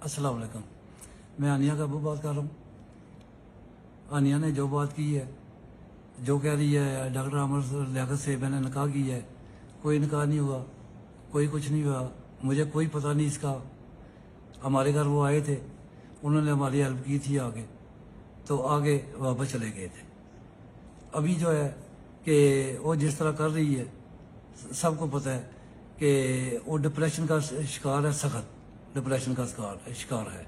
अस्सलाम वालेकुम। मैं आनिया का अबू बात कर रहा हूँ। आनिया ने जो बात की है, जो कह रही है डॉक्टर आमिर लियाकत से मैंने निकाह की है, कोई निकाह नहीं हुआ, कोई कुछ नहीं हुआ, मुझे कोई पता नहीं इसका। हमारे घर वो आए थे, उन्होंने हमारी हेल्प की थी आगे, तो आगे वापस चले गए थे। अभी जो है कि वो जिस तरह कर रही है, सबको पता है कि वो डिप्रेशन का शिकार है, सख्त डिप्रेशन का शिकार है।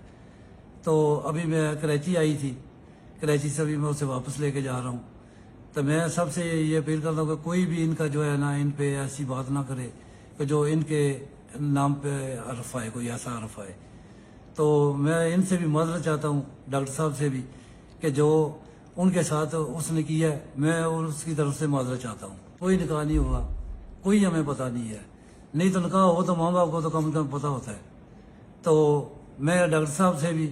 तो अभी मैं कराची आई थी, कराची से अभी मैं उसे वापस लेके जा रहा हूँ। तो मैं सबसे ये अपील करता हूँ कि कोई भी इनका जो है ना, इन पे ऐसी बात ना करे कि जो इनके नाम पे हरफ आए, कोई ऐसा हरफ आए। तो मैं इनसे भी मदद चाहता हूँ, डॉक्टर साहब से भी, कि जो उनके साथ उसने किया है, मैं और उसकी तरफ से मदद चाहता हूँ। कोई निकाह नहीं हुआ, कोई हमें पता नहीं है। नहीं तो निकाह हो तो माँ बाप को तो कम से कम पता होता है। तो मैं डॉक्टर साहब से भी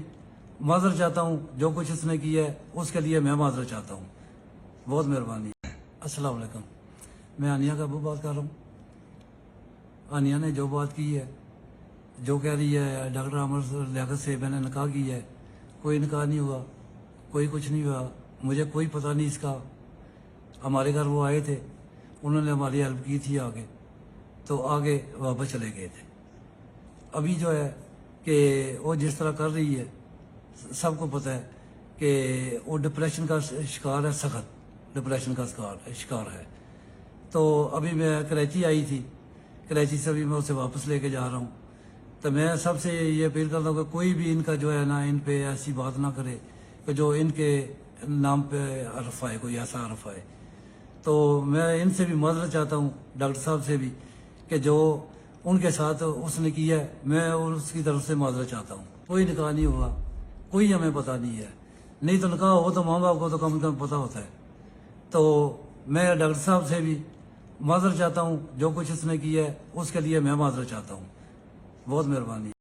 माजर चाहता हूँ, जो कुछ इसने किया है उसके लिए मैं माजर चाहता हूँ। बहुत मेहरबानी। अस्सलाम वालेकुम। मैं आनिया का अबू बात कर रहा हूँ। आनिया ने जो बात की है, जो कह रही है डॉक्टर आमिर लियाकत से मैंने निकाह की है, कोई निकाह नहीं हुआ, कोई कुछ नहीं हुआ, मुझे कोई पता नहीं इसका। हमारे घर वो आए थे, उन्होंने हमारी हेल्प की थी आगे, तो आगे वापस चले गए थे। अभी जो है कि वो जिस तरह कर रही है, सबको पता है कि वो डिप्रेशन का शिकार है, सख्त डिप्रेशन का शिकार है। तो अभी मैं कराची आई थी, कराची से अभी मैं उसे वापस लेके जा रहा हूँ। तो मैं सबसे ये अपील करता हूँ कि कोई भी इनका जो है ना, इन पे ऐसी बात ना करे कि जो इनके नाम पे हरफ आए, कोई ऐसा हरफ आए। तो मैं इनसे भी मदद चाहता हूँ, डॉक्टर साहब से भी, कि जो उनके साथ उसने किया है, मैं और उसकी तरफ से मदद चाहता हूँ। कोई निकाह नहीं हुआ, कोई हमें पता नहीं है। नहीं तो निकाह हो तो माँ बाप को तो कम से कम पता होता है। तो मैं डॉक्टर साहब से भी माजर चाहता हूँ, जो कुछ इसने किया है उसके लिए मैं माजर चाहता हूँ। बहुत मेहरबानी।